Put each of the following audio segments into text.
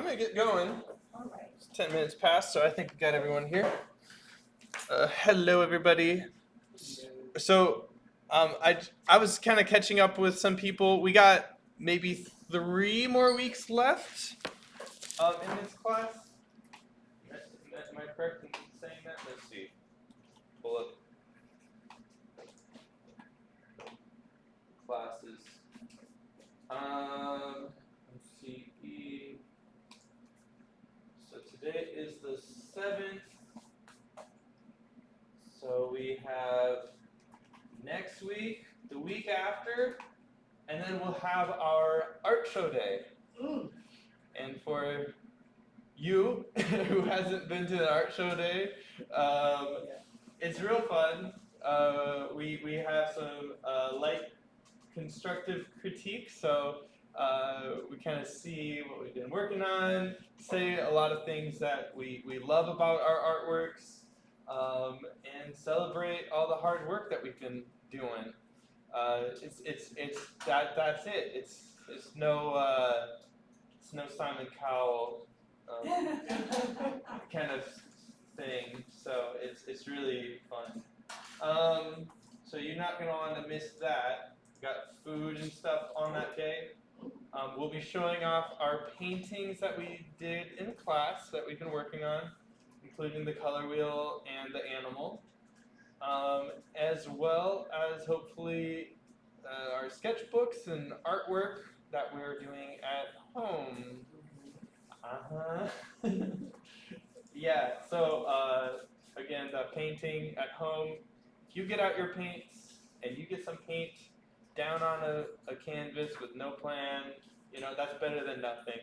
going to get going. It's 10 minutes past, so I think we got everyone here. Hello, everybody. So I was kind of catching up with some people. We got maybe 3 more weeks left in this class. Am I correct in saying that? Let's see. Pull up classes. Let's see. So today is the 7th. So we have next week, the week after, and then we'll have our art show day. And for you who hasn't been to the art show day, it's real fun. We have some light constructive critique, so we kind of see what we've been working on, say a lot of things that we love about our artworks, and celebrate all the hard work that we've been doing. That's it. It's no Simon Cowell kind of thing. So it's really fun. So you're not gonna want to miss that. We got food and stuff on that day. We'll be showing off our paintings that we did in class that we've been working on, including the color wheel and the animal, as well as hopefully our sketchbooks and artwork that we're doing at home. Yeah, so again, the painting at home, if you get out your paints and you get some paint down on a canvas with no plan, that's better than nothing.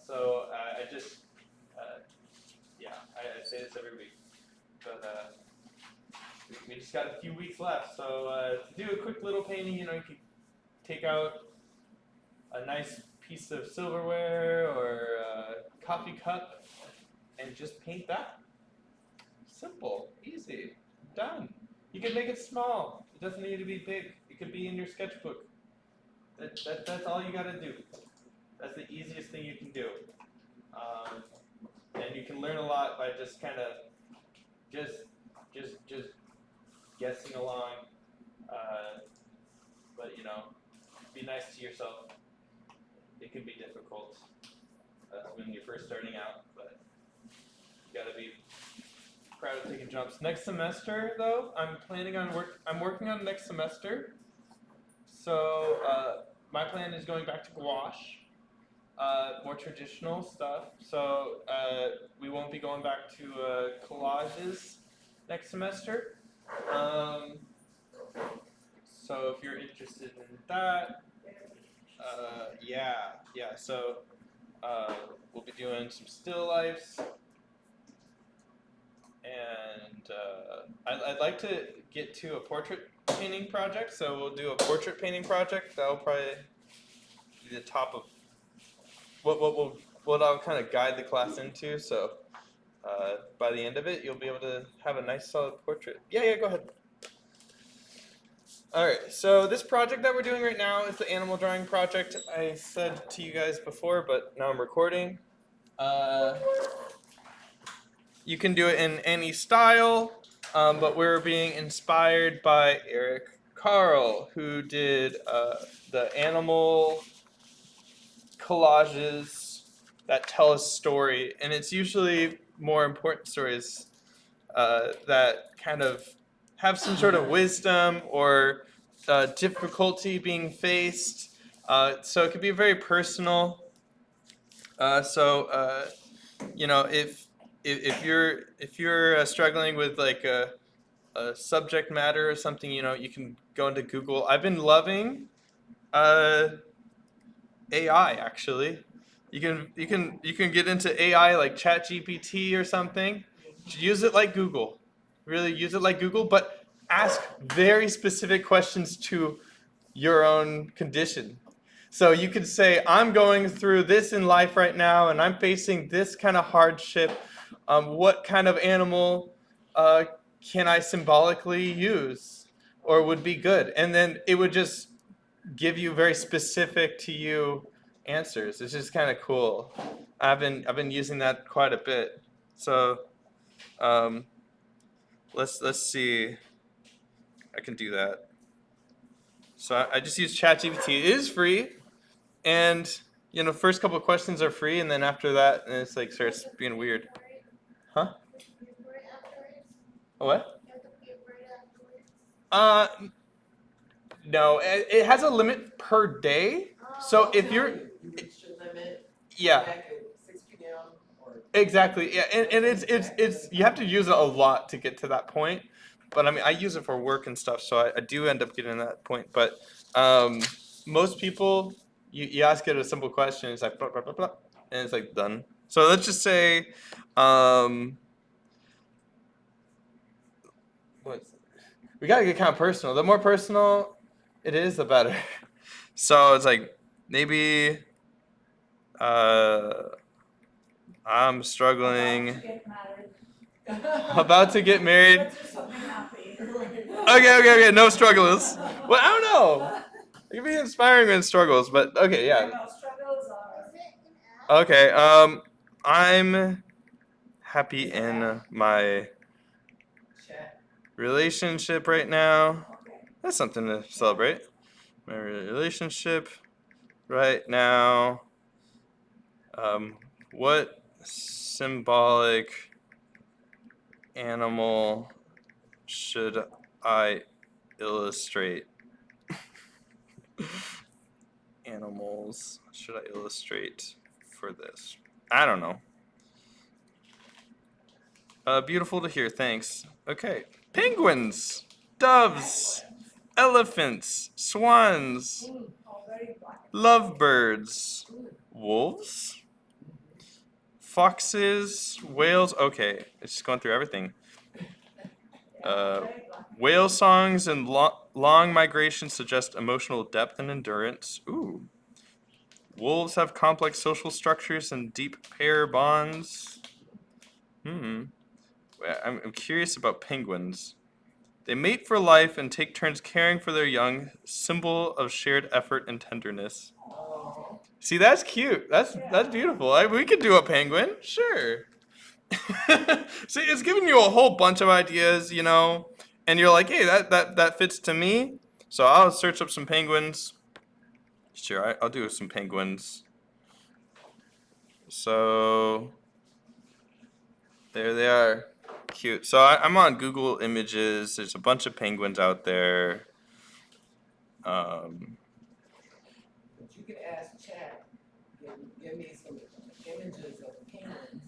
So I just, I say this every week, but we just got a few weeks left. So to do a quick little painting, you can take out a nice piece of silverware or a coffee cup and just paint that. Simple, easy, done. You can make it small. It doesn't need to be big. It could be in your sketchbook. That's all you got to do. That's the easiest thing you can do. And you can learn a lot by just kind of just guessing along. But be nice to yourself. It can be difficult when you're first starting out, but you gotta be proud of taking jumps. Next semester, though, I'm working on next semester. So my plan is going back to gouache, more traditional stuff. So we won't be going back to collages next semester. So if you're interested in that, yeah. So we'll be doing some still lifes, and I'd like to get to a portrait painting project. So we'll do a portrait painting project. That'll probably be the top of what I'll kind of guide the class into. So by the end of it, you'll be able to have a nice solid portrait. Yeah, go ahead. Alright, so this project that we're doing right now is the animal drawing project. I said to you guys before, but now I'm recording. You can do it in any style, but we're being inspired by Carle, who did the animal collages that tell a story. And it's usually more important stories that kind of have some sort of wisdom or difficulty being faced. So it could be very personal. If you're struggling with like a subject matter or something, you can go into Google. I've been loving AI actually. You can get into AI like ChatGPT or something. Use it like Google. Really use it like Google, but ask very specific questions to your own condition. So you could say, I'm going through this in life right now, and I'm facing this kind of hardship. What kind of animal can I symbolically use or would be good? And then it would just give you very specific to you answers. It's just kind of cool. I've been using that quite a bit. So let's see. I can do that. So I just use ChatGPT. It is free, and first couple of questions are free, and then after that, it's like starts being weird. Huh? What? Uh, no. It has a limit per day. So if you're, yeah. Exactly. Yeah, and it's you have to use it a lot to get to that point. But I mean, I use it for work and stuff, so I do end up getting to that point. But most people, you ask it a simple question, it's like blah, blah, blah, blah, and it's like done. So let's just say, what we gotta get kind of personal. The more personal it is, the better. So it's like maybe I'm struggling. About to get married. Okay. No struggles. Well, I don't know. It can be inspiring when struggles, but okay, yeah. Okay. I'm happy in my relationship right now. That's something to celebrate. My relationship right now. What symbolic animal should I illustrate? Animals should I illustrate for this? I don't know. Beautiful to hear, thanks. Okay. Penguins, doves, elephants, swans, lovebirds, wolves, foxes, whales. Okay, it's just going through everything. Whale songs and long migrations suggest emotional depth and endurance. Ooh. Wolves have complex social structures and deep pair bonds. I'm curious about penguins. They mate for life and take turns caring for their young, symbol of shared effort and tenderness. See, that's cute. That's beautiful. We could do a penguin, sure. See, it's giving you a whole bunch of ideas, and you're like, hey, that fits to me. So I'll search up some penguins. Sure, I'll do some penguins. So there they are. Cute. So I'm on Google Images. There's a bunch of penguins out there. But you could ask Chad, give me some images of penguins.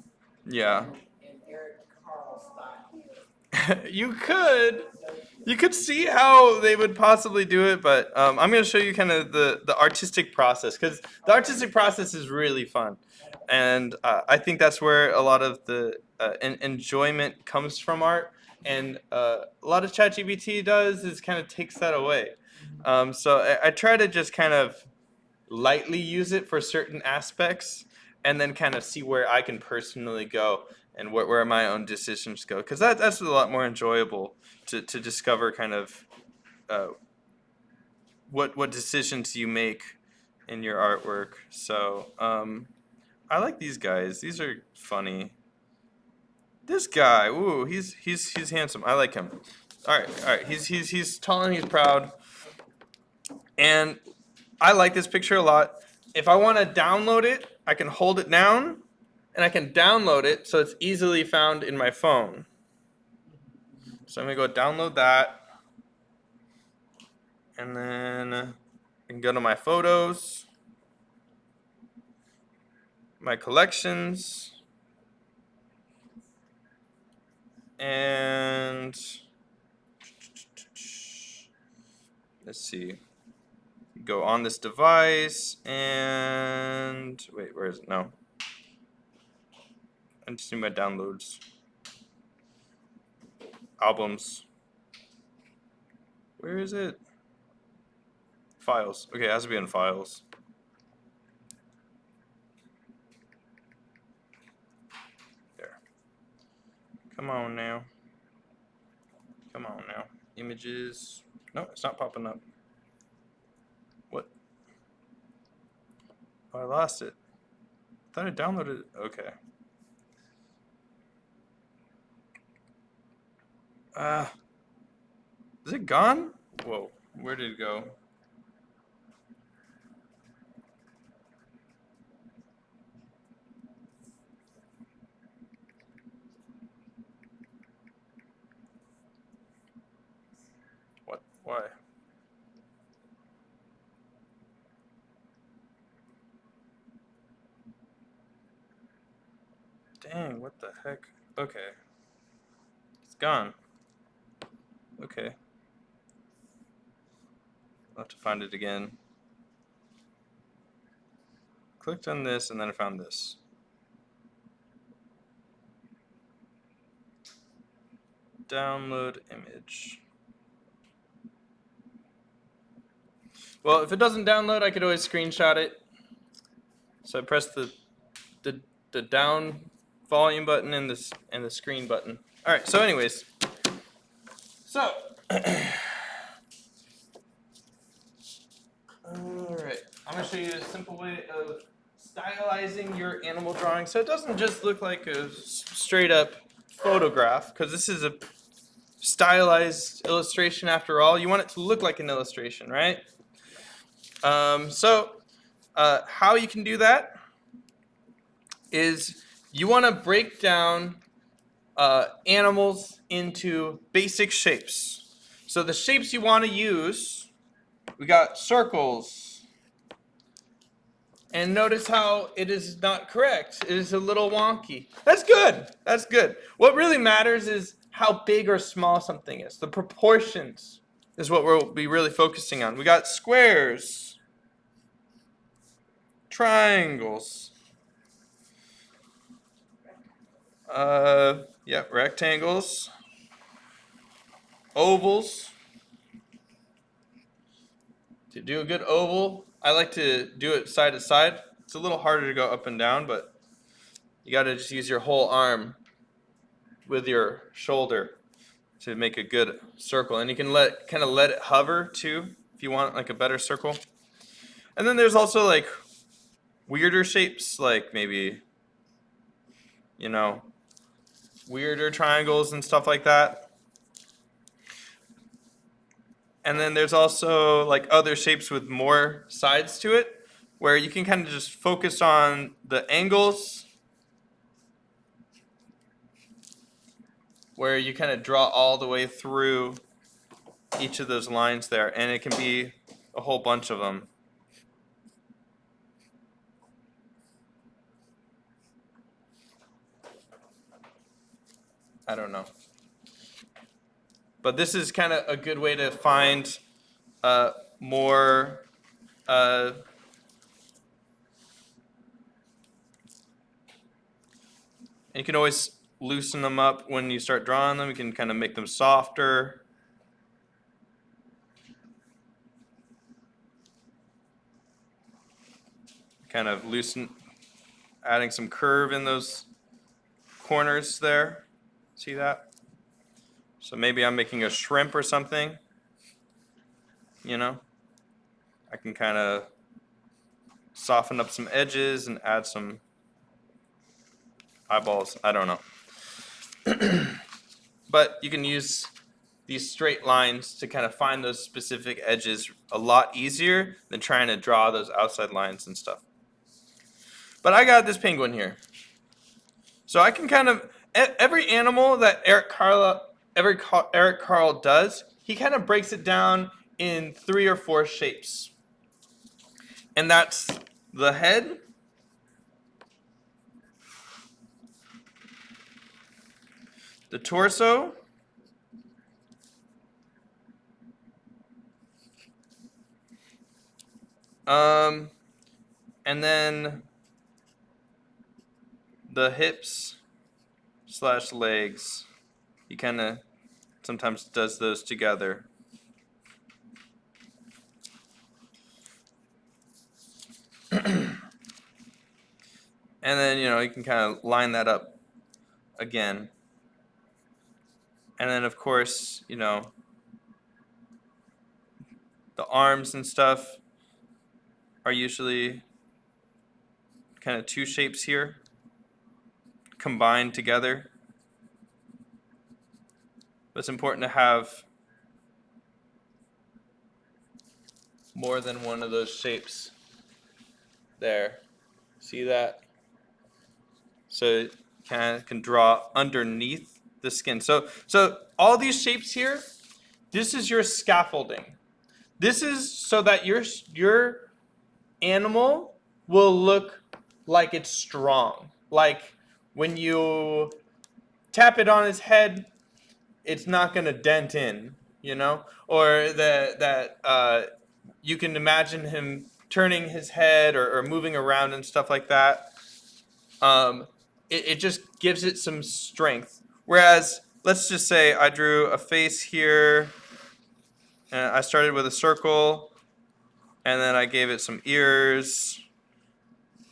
Yeah. In Eric Carle style. You could see how they would possibly do it, but I'm going to show you kind of the artistic process, because the artistic process is really fun, and I think that's where a lot of the enjoyment comes from art, and a lot of ChatGPT does is kind of takes that away. So I try to just kind of lightly use it for certain aspects, and then kind of see where I can personally go and where my own decisions go, because that's a lot more enjoyable to discover kind of what decisions you make in your artwork. So I like these guys. These are funny. This guy, ooh, he's handsome. I like him. All right. He's tall and he's proud, and I like this picture a lot. If I want to download it, I can hold it down, and I can download it so it's easily found in my phone. So I'm going to go download that, and then I can go to my photos, my collections, and let's see. Go on this device, and wait, where is it? No. I just need my downloads. Albums. Where is it? Files. Okay, it has to be in files. There. Come on now. Come on now. Images. No, it's not popping up. What? Oh, I lost it. I thought I downloaded it. Okay. Is it gone? Whoa, where did it go? What? Why? Dang, what the heck? Okay. It's gone. Okay. I'll have to find it again. Clicked on this and then I found this. Download image. Well, if it doesn't download, I could always screenshot it. So I press the the down volume button and the screen button. All right. So, anyways, so all right, I'm gonna show you a simple way of stylizing your animal drawing so it doesn't just look like a straight up photograph, because this is a stylized illustration after all. You want it to look like an illustration, right? How you can do that is you want to break down animals into basic shapes. So the shapes you want to use, we got circles. And notice how it is not correct. It is a little wonky. That's good. That's good. What really matters is how big or small something is. The proportions is what we'll be really focusing on. We got squares, triangles, rectangles, ovals. To do a good oval, I like to do it side to side. It's a little harder to go up and down, but you got to just use your whole arm with your shoulder to make a good circle. And you can let it hover too if you want like a better circle. And then there's also like weirder shapes, like maybe, weirder triangles and stuff like that. And then there's also like other shapes with more sides to it, where you can kind of just focus on the angles, where you kind of draw all the way through each of those lines there, and it can be a whole bunch of them. I don't know. But this is kind of a good way to find more you can always loosen them up when you start drawing them. You can kind of make them softer. Kind of loosen, adding some curve in those corners there. See that? So maybe I'm making a shrimp or something. I can kind of soften up some edges and add some eyeballs. I don't know. But you can use these straight lines to kind of find those specific edges a lot easier than trying to draw those outside lines and stuff. But I got this penguin here. So I can kind of, every animal that Eric Carle does, he kind of breaks it down in 3 or 4 shapes. And that's the head, the torso, and then the hips / legs. He kind of sometimes does those together. And then, you can kind of line that up again. And then, of course, the arms and stuff are usually kind of two shapes here combined together. But it's important to have more than one of those shapes there. See that? So it kind of can draw underneath the skin. So all these shapes here, this is your scaffolding. This is so that your animal will look like it's strong. Like when you tap it on its head, it's not going to dent in, you know? Or that you can imagine him turning his head or moving around and stuff like that. It just gives it some strength. Whereas, let's just say I drew a face here, and I started with a circle, and then I gave it some ears,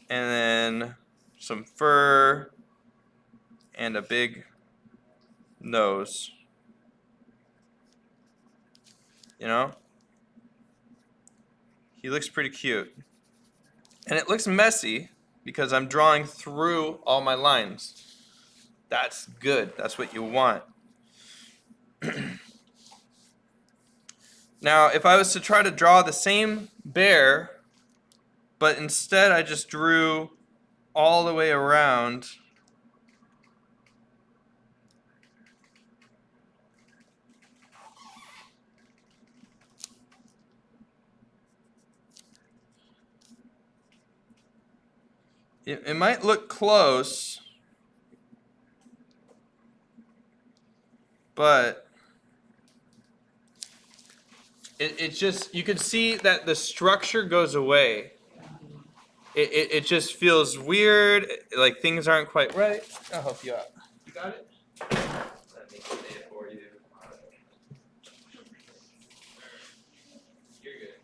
and then some fur, and a big nose. You know? He looks pretty cute. And it looks messy because I'm drawing through all my lines. That's good. That's what you want. Now, if I was to try to draw the same bear, but instead I just drew all the way around, it might look close, but it just, you can see that the structure goes away. It just feels weird, like things aren't quite right. I'll help you out. You got it? Let me say it for you. You're good.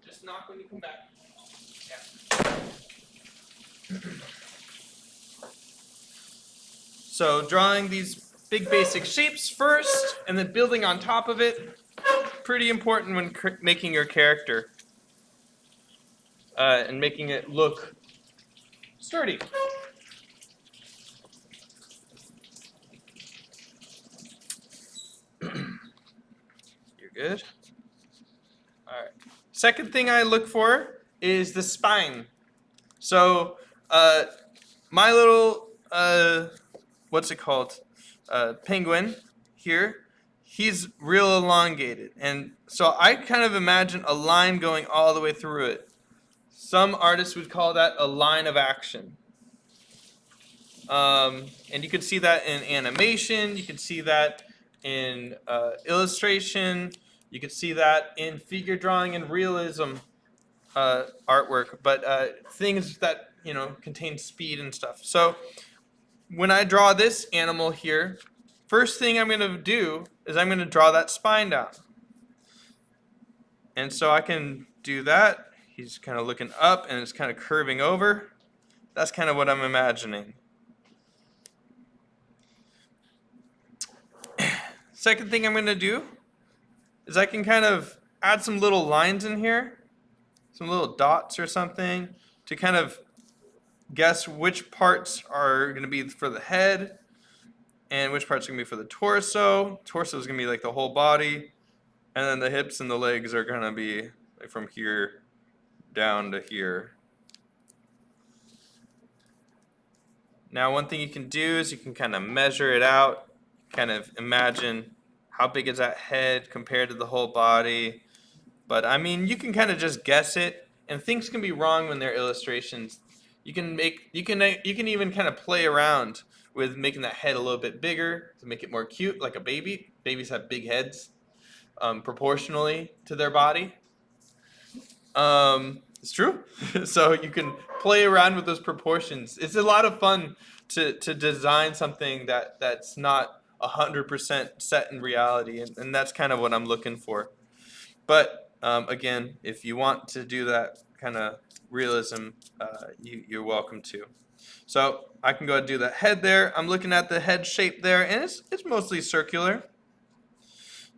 Just knock when you come back. Yeah. So drawing these big basic shapes first, and then building on top of it, pretty important when making your character. And making it look sturdy. You're good? Alright. Second thing I look for is the spine. So, my little, what's it called? Penguin here, he's real elongated. And so I kind of imagine a line going all the way through it. Some artists would call that a line of action. And you can see that in animation, you can see that in illustration, you can see that in figure drawing and realism artwork, but things that, you know, contain speed and stuff. So when I draw this animal here, first thing I'm going to do is I'm going to draw that spine down. And so I can do that. He's kind of looking up and it's kind of curving over. That's kind of what I'm imagining. Second thing I'm going to do is I can kind of add some little lines in here, some little dots or something, to kind of guess which parts are going to be for the head and which parts are going to be for the torso. Torso is going to be like the whole body, and then the hips and the legs are going to be like from here down to here. Now, one thing you can do is you can kind of measure it out, kind of imagine how big is that head compared to the whole body. But I mean, you can kind of just guess it, and things can be wrong when they're illustrations. You can even kind of play around with making that head a little bit bigger to make it more cute, like a baby. Babies have big heads, proportionally to their body. It's true. So you can play around with those proportions. It's a lot of fun to design something that's not 100% set in reality, and that's kind of what I'm looking for. But again, if you want to do that kind of realism, you're welcome to. So I can go ahead and do that head there. I'm looking at the head shape there, and it's mostly circular.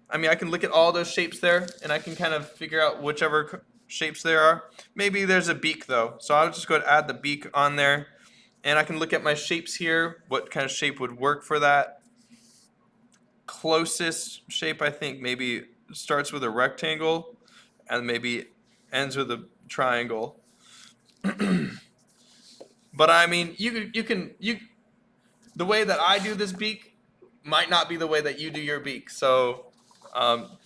I mean, I can look at all those shapes there, and I can kind of figure out whichever shapes there are. Maybe there's a beak though, so I'll just go ahead and add the beak on there, and I can look at my shapes here. What kind of shape would work for that? Closest shape, I think, maybe starts with a rectangle and maybe ends with a triangle. But I mean, the way that I do this beak might not be the way that you do your beak. So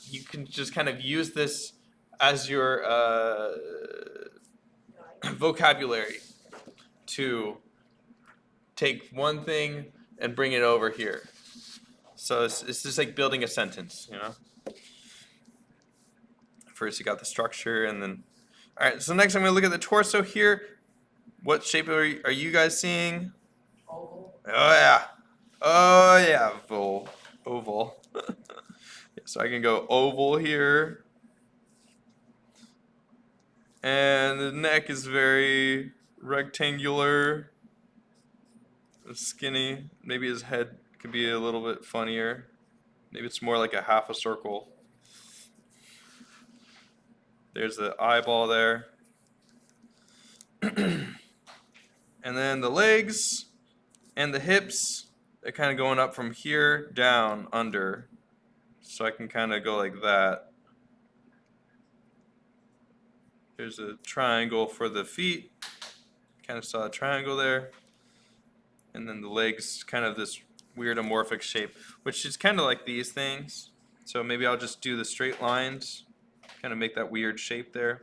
you can just kind of use this as your vocabulary to take one thing and bring it over here. So it's just like building a sentence, you know? First you got the structure, and then... All right, so next I'm going to look at the torso here. What shape are you guys seeing? Oval. Oh yeah, oval. So I can go oval here. And the neck is very rectangular, skinny. Maybe his head could be a little bit funnier. Maybe it's more like a half a circle. There's the eyeball there. And then the legs and the hips, they're kind of going up from here down under. So I can kind of go like that. There's a triangle for the feet. Kind of saw a triangle there. And then the legs, kind of this weird amorphic shape, which is kind of like these things. So maybe I'll just do the straight lines, kind of make that weird shape there.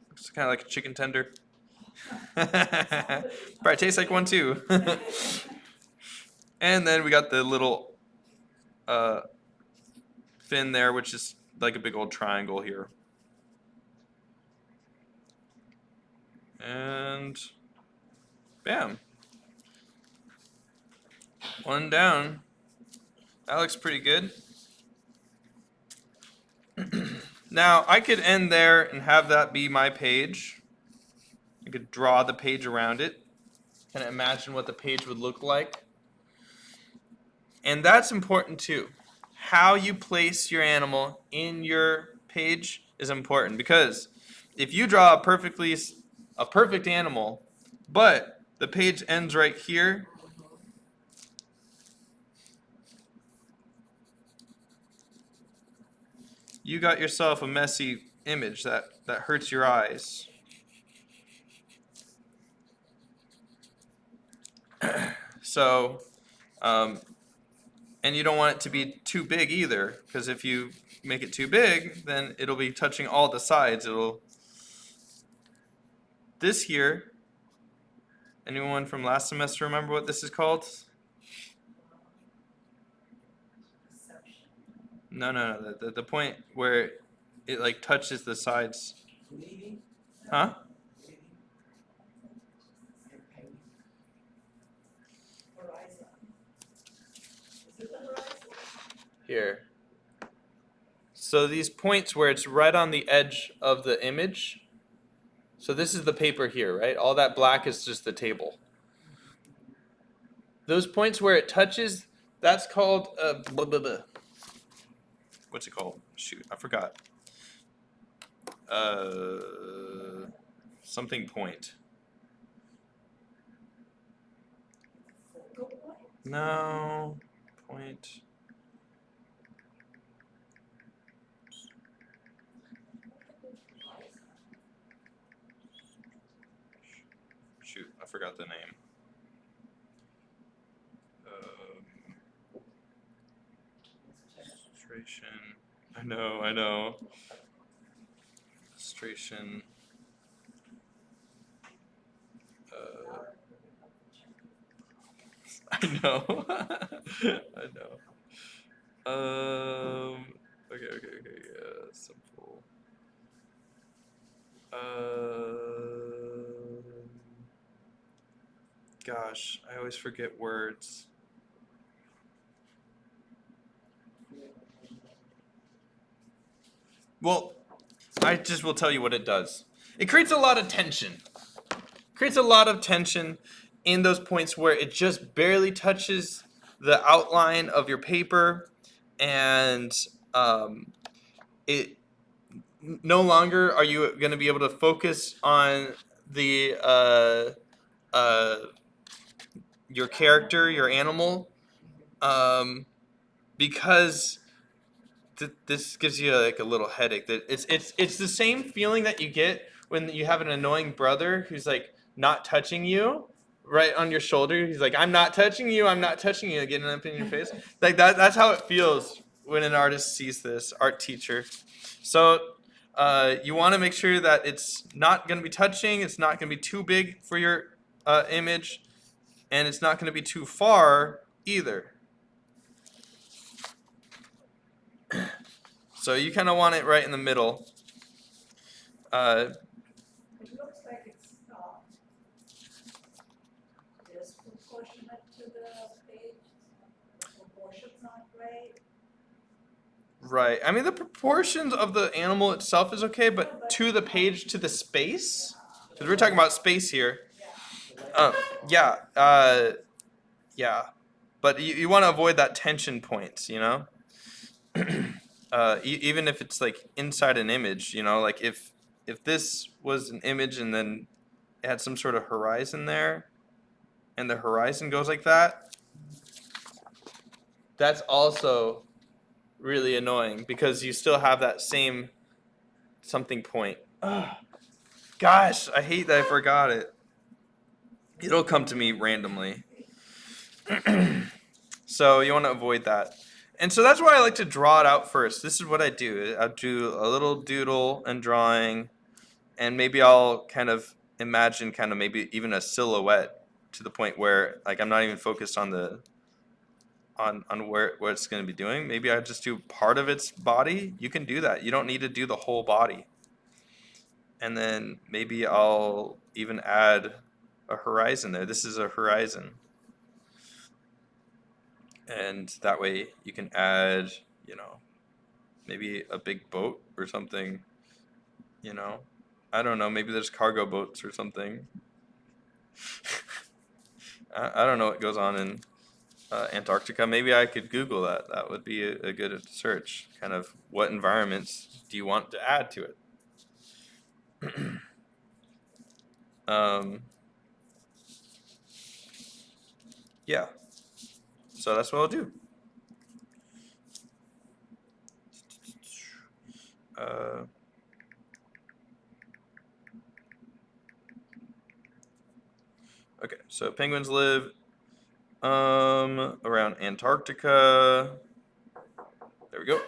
Looks kind of like a chicken tender. Probably tastes like one too. And then we got the little fin there, which is like a big old triangle here. And bam. One down. That looks pretty good. Now, I could end there and have that be my page. I could draw the page around it. Kind of imagine what the page would look like. And that's important too. How you place your animal in your page is important, because if you draw a perfect animal, but the page ends right here, you got yourself a messy image that hurts your eyes. So, and you don't want it to be too big either, because if you make it too big, then it'll be touching all the sides. This here, anyone from last semester remember what this is called? No. The point where it like touches the sides. Leading. Huh? Horizon. Is it the horizon? Here. So these points where it's right on the edge of the image. So this is the paper here, right? All that black is just the table. Those points where it touches, that's called blah, blah, blah. What's it called? Shoot, I forgot. Something point. No, point. Shoot, I forgot the name. Illustration. I know. Illustration. I know. Okay. Yeah, simple. Gosh, I always forget words. Well, I just will tell you what it does. It creates a lot of tension. In those points where it just barely touches the outline of your paper, and it no longer are you going to be able to focus on the your character, your animal, because this gives you like a little headache. That it's the same feeling that you get when you have an annoying brother who's like not touching you right on your shoulder. He's like, I'm not touching you, I'm not touching you, getting up in your face. Like that's how it feels when an artist sees this, art teacher. So you want to make sure that it's not going to be touching, it's not going to be too big for your image, and it's not going to be too far either. So you kind of want it right in the middle. It looks like it's disproportionate to the page. The proportion's not great. Right. I mean, the proportions of the animal itself is okay, but to the page, to the space, because we're talking about space here. Yeah. Yeah. But you want to avoid that tension points, you know? Even if it's like inside an image, you know, like if this was an image and then it had some sort of horizon there, and the horizon goes like that, that's also really annoying because you still have that same something point. Ugh. Gosh, I hate that I forgot it. It'll come to me randomly. So you want to avoid that. And so that's why I like to draw it out first. This is what I do. I'll do a little doodle and drawing, and maybe I'll kind of imagine kind of maybe even a silhouette to the point where like I'm not even focused on the on where what it's going to be doing. Maybe I just do part of its body. You can do that. You don't need to do the whole body. And then maybe I'll even add a horizon there. This is a horizon. And that way you can add, you know, maybe a big boat or something, you know. I don't know, maybe there's cargo boats or something. I don't know what goes on in Antarctica. Maybe I could Google that. That would be a good search. Kind of what environments do you want to add to it? Yeah, so that's what I'll do. Uh, okay, so penguins live around Antarctica. There we go.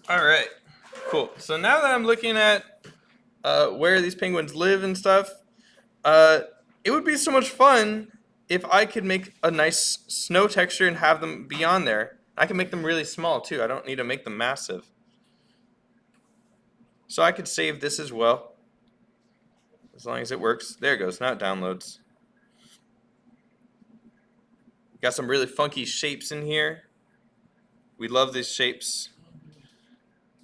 All right, cool. So now that I'm looking at where these penguins live and stuff, it would be so much fun if I could make a nice snow texture and have them be on there. I can make them really small too. I don't need to make them massive. So I could save this as well, as long as it works. There it goes. Now it downloads. Got some really funky shapes in here. We love these shapes.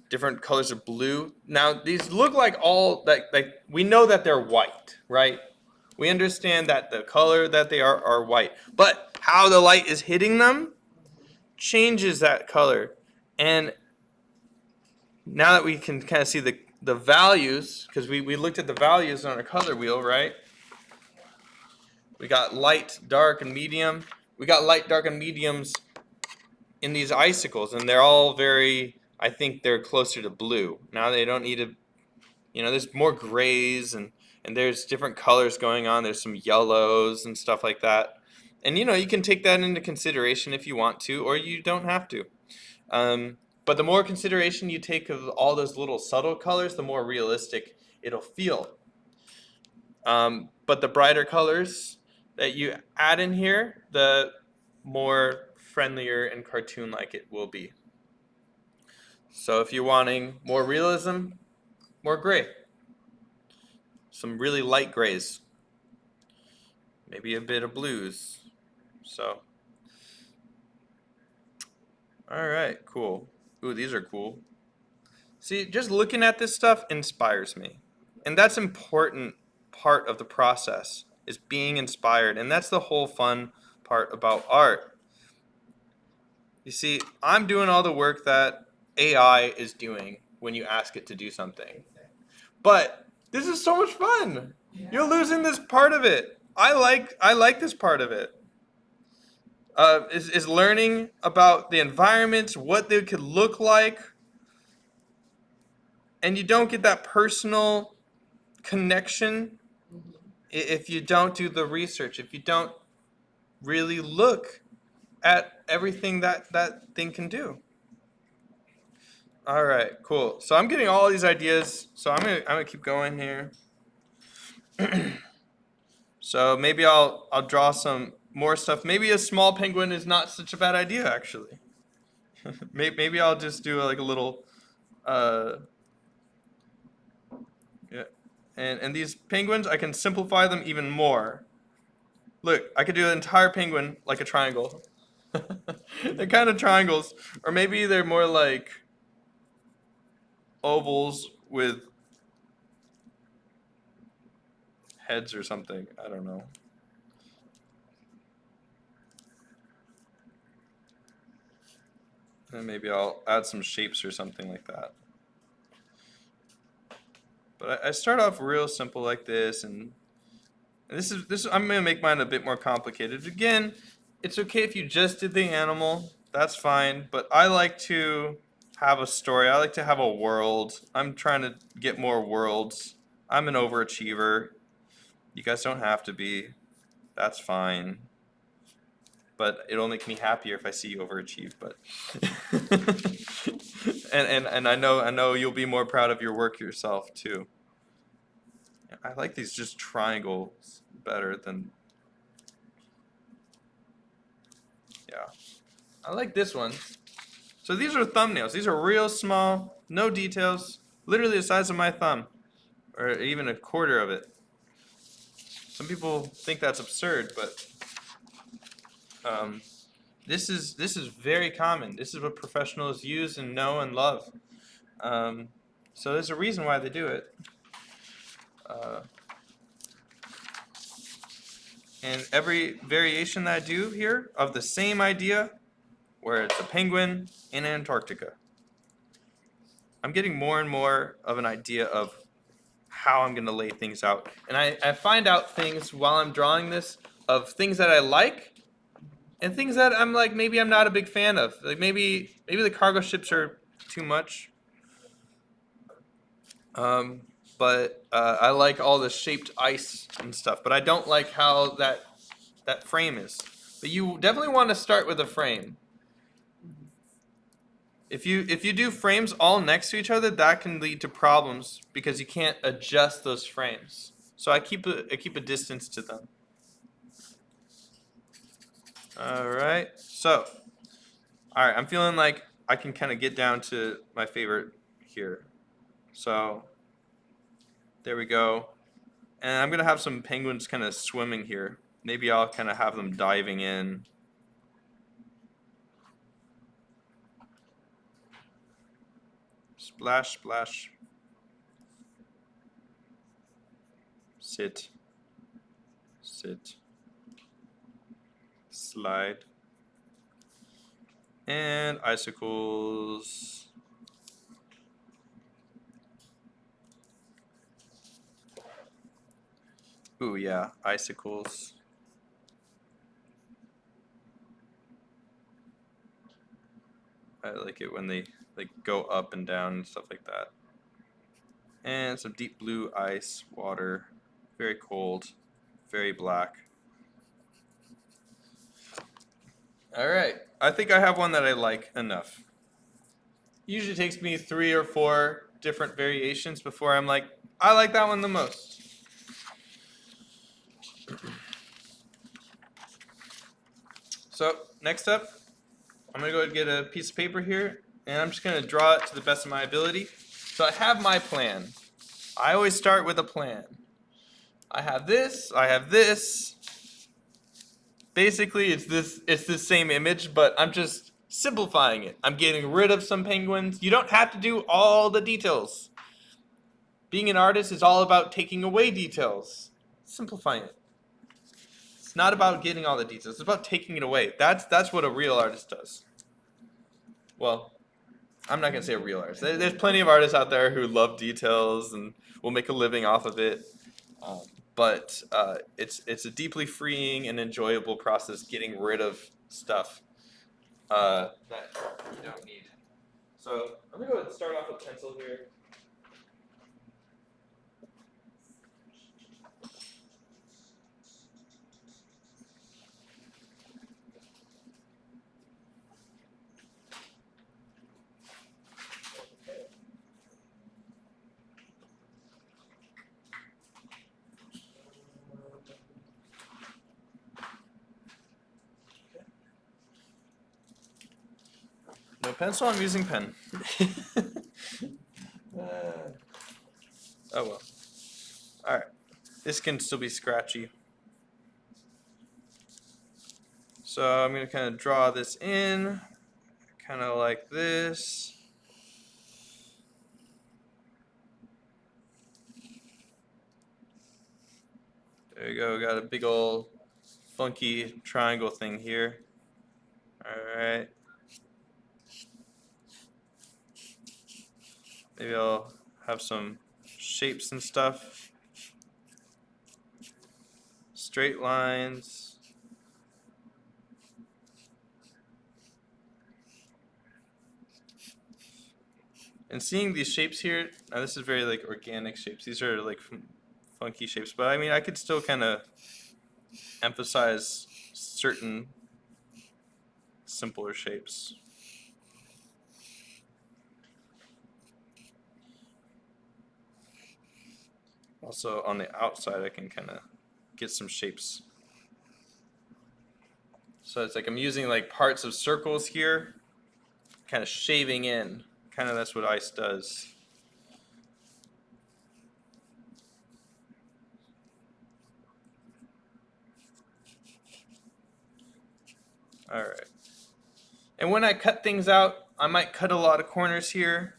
Different colors of blue. Now these look like all like we know that they're white, right? We understand that the color that they are white, but how the light is hitting them changes that color. And now that we can kind of see the values, because we looked at the values on our color wheel, right? We got light, dark, and medium. We got light, dark, and mediums in these icicles, and they're all very, I think they're closer to blue. Now they don't need to, there's more grays and there's different colors going on. There's some yellows and stuff like that. And you can take that into consideration if you want to, or you don't have to. But the more consideration you take of all those little subtle colors, the more realistic it'll feel. But the brighter colors that you add in here, the more friendlier and cartoon-like it will be. So if you're wanting more realism, more gray. Some really light grays. Maybe a bit of blues. So, all right, cool. Ooh, these are cool. See, just looking at this stuff inspires me. And that's important part of the process is being inspired. And that's the whole fun part about art. You see, I'm doing all the work that AI is doing when you ask it to do something. But this is so much fun. You're losing this part of it. I like this part of it. Is learning about the environments, what they could look like, and you don't get that personal connection if you don't do the research, if you don't really look at everything that thing can do. All right, cool. So I'm getting all these ideas. So I'm gonna keep going here. So maybe I'll draw some more stuff. Maybe a small penguin is not such a bad idea actually. Maybe I'll just do like a little yeah. And these penguins, I can simplify them even more. Look, I could do an entire penguin like a triangle. They're kind of triangles, or maybe they're more like ovals with heads or something. I don't know. And maybe I'll add some shapes or something like that. But I start off real simple like this, and this. I'm gonna make mine a bit more complicated. Again, it's okay if you just did the animal. That's fine. But I like to have a story. I like to have a world. I'm trying to get more worlds. I'm an overachiever. You guys don't have to be. That's fine. But it'll make me happier if I see you overachieve. But and I know you'll be more proud of your work yourself too. I like these just triangles better than yeah. I like this one. So these are thumbnails. These are real small, no details, literally the size of my thumb, or even a quarter of it. Some people think that's absurd, but this is very common. This is what professionals use and know and love. So there's a reason why they do it. And every variation that I do here of the same idea, where it's a penguin in Antarctica, I'm getting more and more of an idea of how I'm going to lay things out. And I find out things while I'm drawing this of things that I like and things that I'm like, maybe I'm not a big fan of. Like maybe the cargo ships are too much. But I like all the shaped ice and stuff. But I don't like how that frame is. But you definitely want to start with a frame. If you do frames all next to each other, that can lead to problems because you can't adjust those frames. So I keep a distance to them. All right. So, all right, I'm feeling like I can kind of get down to my favorite here. So, there we go. And I'm going to have some penguins kind of swimming here. Maybe I'll kind of have them diving in. Splash, splash. Sit. Sit. Slide. And icicles. Ooh, yeah, icicles. I like it when they like go up and down and stuff like that. And some deep blue ice, water, very cold, very black. All right, I think I have one that I like enough. Usually takes me 3 or 4 different variations before I'm like, I like that one the most. So next up, I'm gonna go ahead and get a piece of paper here, and I'm just gonna draw it to the best of my ability. So I have my plan. I always start with a plan. I have this, I have this. Basically, it's this same image, but I'm just Simplifying it. I'm getting rid of some penguins. You don't have to do all the details. Being an artist is all about taking away details. Simplifying it. It's not about getting all the details. It's about taking it away. That's what a real artist does. Well, I'm not gonna say a real artist. There's plenty of artists out there who love details and will make a living off of it. But it's a deeply freeing and enjoyable process getting rid of stuff that you don't need. So I'm gonna go ahead and start off with pencil here. No pencil, I'm using pen. Oh well. Alright. This can still be scratchy. So I'm going to kind of draw this in, kind of like this. There you go, got a big old funky triangle thing here. Alright. Maybe I'll have some shapes and stuff. Straight lines. And seeing these shapes here, now this is very like organic shapes. These are like funky shapes, but I mean I could still kind of emphasize certain simpler shapes. Also on the outside I can kind of get some shapes. So it's like I'm using like parts of circles here, kind of shaving in. Kind of that's what ice does. Alright. And when I cut things out, I might cut a lot of corners here.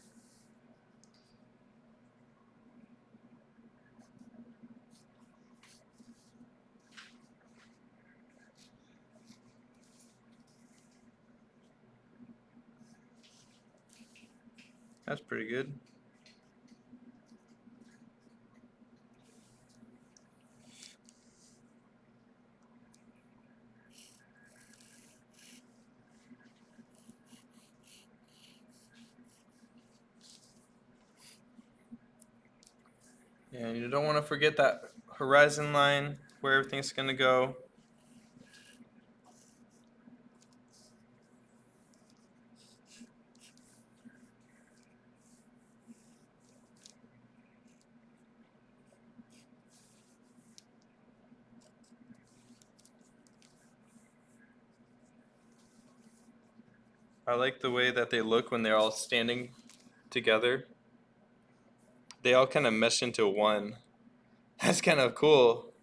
That's pretty good. Yeah, you don't want to forget that horizon line where everything's going to go. I like the way that they look when they're all standing together. They all kind of mesh into one. That's kind of cool.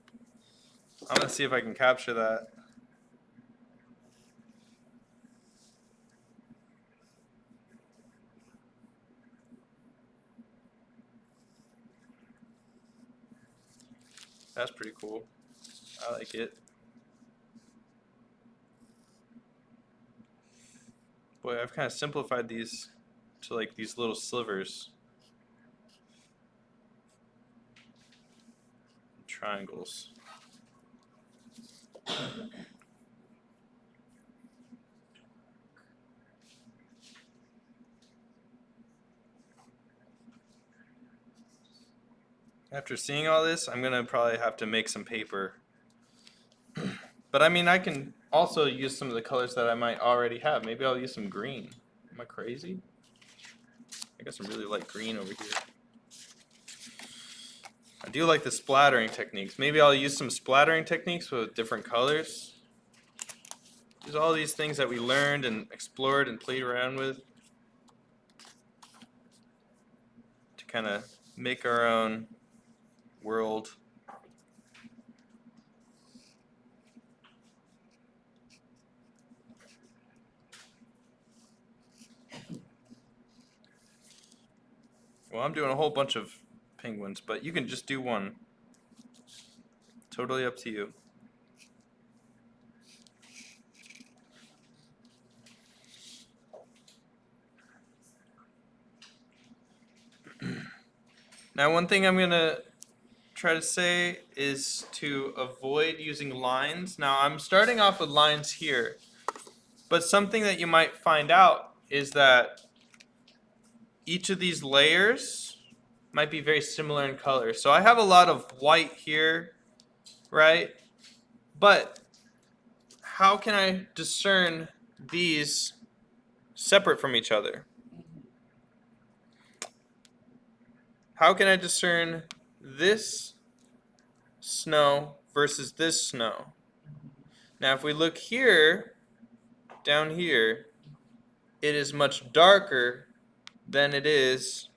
I'm going to see if I can capture that. That's pretty cool. I like it. Boy, I've kind of simplified these to like these little slivers. Triangles. After seeing all this, I'm gonna probably have to make some paper. But I mean, I can also use some of the colors that I might already have. Maybe I'll use some green. Am I crazy? I got some really light green over here. I do like the splattering techniques. Maybe I'll use some splattering techniques with different colors. Use all these things that we learned and explored and played around with to kind of make our own world. Well, I'm doing a whole bunch of penguins, but you can just do one. Totally up to you. Now, one thing I'm going to try to say is to avoid using lines. Now, I'm starting off with lines here, but something that you might find out is that each of these layers might be very similar in color. So I have a lot of white here, right? But how can I discern these separate from each other? How can I discern this snow versus this snow? Now, if we look here, down here, it is much darker than it is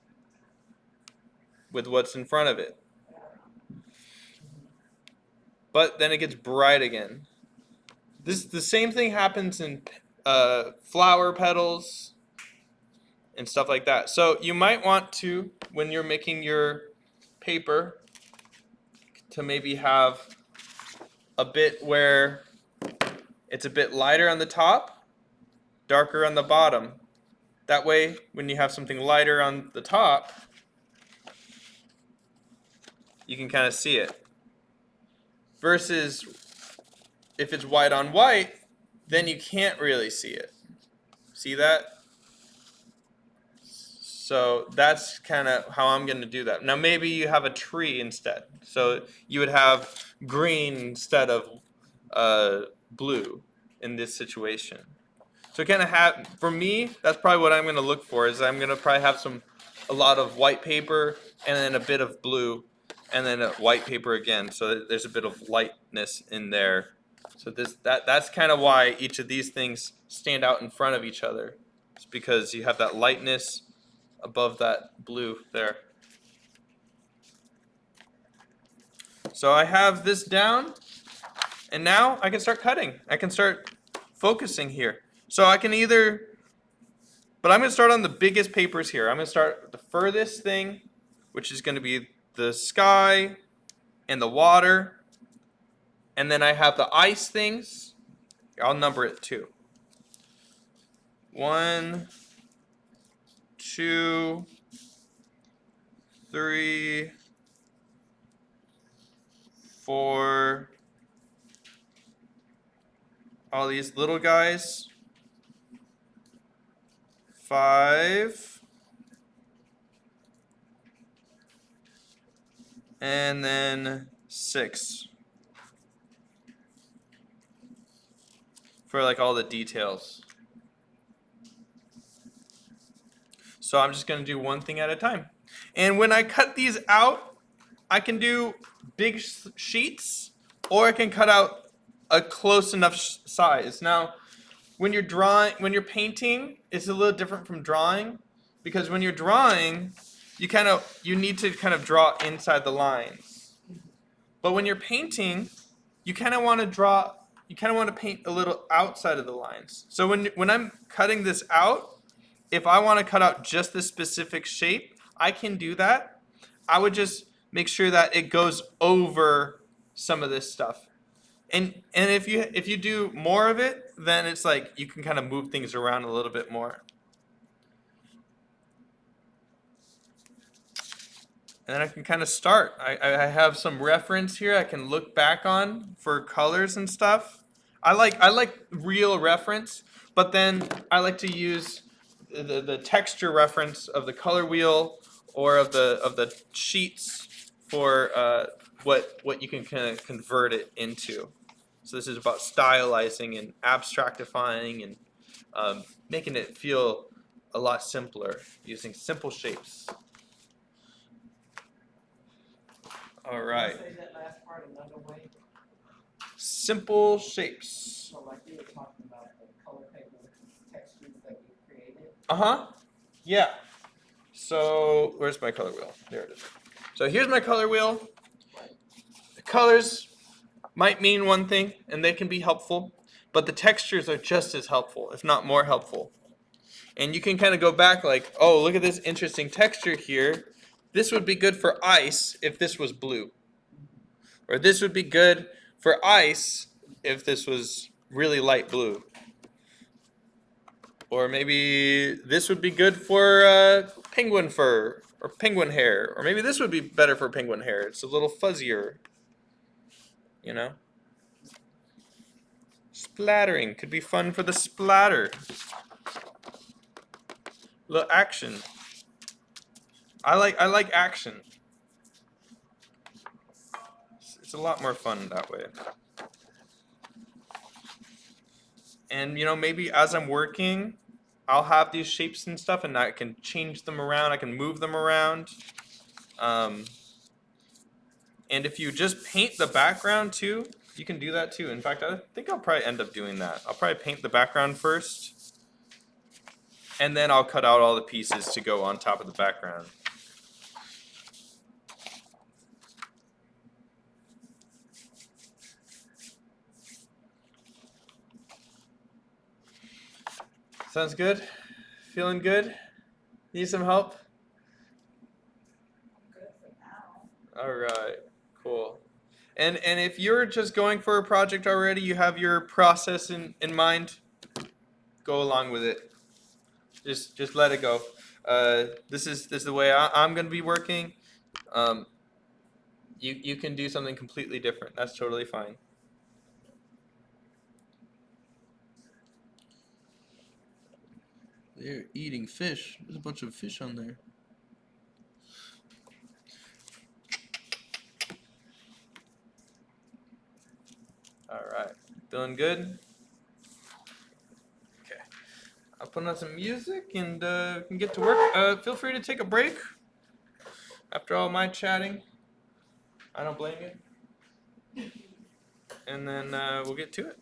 with what's in front of it. But then it gets bright again. The same thing happens in flower petals and stuff like that. So you might want to, when you're making your paper, to maybe have a bit where it's a bit lighter on the top, darker on the bottom. That way, when you have something lighter on the top, you can kind of see it. Versus if it's white on white, then you can't really see it. See that? So that's kind of how I'm going to do that. Now maybe you have a tree instead. So you would have green instead of blue in this situation. So kind of have, for me, that's probably what I'm going to look for, is I'm going to probably have a lot of white paper and then a bit of blue and then a white paper again. So there's a bit of lightness in there. So that's kind of why each of these things stand out in front of each other. It's because you have that lightness above that blue there. So I have this down, and now I can start cutting. I can start focusing here. So I can either, but I'm going to start on the biggest papers here. I'm going to start with the furthest thing, which is going to be the sky and the water. And then I have the ice things. I'll number it too. 1, 2, 3, 4, all these little guys, 5, and then 6 for like all the details. So I'm just going to do one thing at a time. And when I cut these out, I can do big sheets, or I can cut out a close enough size. Now, when you're painting, it's a little different from drawing, because when you're drawing, you need to kind of draw inside the lines. But when you're painting, you kind of want to paint a little outside of the lines. So when I'm cutting this out, if I want to cut out just this specific shape, I can do that. I would just make sure that it goes over some of this stuff. And if you do more of it, then it's like you can kind of move things around a little bit more. And then I can kind of start. I have some reference here I can look back on for colors and stuff. I like real reference, but then I like to use the texture reference of the color wheel or of the sheets for what you can kind of convert it into. So this is about stylizing and abstractifying and making it feel a lot simpler using simple shapes. All right. Can you say that last part another way? Simple shapes. So like you were talking about the color paper textures that we created. Yeah. So where's my color wheel? There it is. So here's my color wheel. The colors might mean one thing, and they can be helpful, but the textures are just as helpful, if not more helpful. And you can kind of go back like, oh, look at this interesting texture here. This would be good for ice if this was blue. Or this would be good for ice if this was really light blue. Or maybe this would be good for penguin fur or penguin hair. Or maybe this would be better for penguin hair. It's a little fuzzier, you know? Splattering could be fun for the splatter. Little action. I like action. It's a lot more fun that way. And maybe as I'm working, I'll have these shapes and stuff, and I can change them around. I can move them around. And if you just paint the background too, you can do that too. In fact, I think I'll probably end up doing that. I'll probably paint the background first, and then I'll cut out all the pieces to go on top of the background. Sounds good? Feeling good? Need some help? Good for now. All right, cool. And if you're just going for a project already, you have your process in mind, go along with it. Just let it go. This is the way I'm going to be working. You can do something completely different. That's totally fine. They're eating fish. There's a bunch of fish on there. All right, feeling good? Okay, I'll put on some music and can get to work. Feel free to take a break after all my chatting. I don't blame you. And then we'll get to it.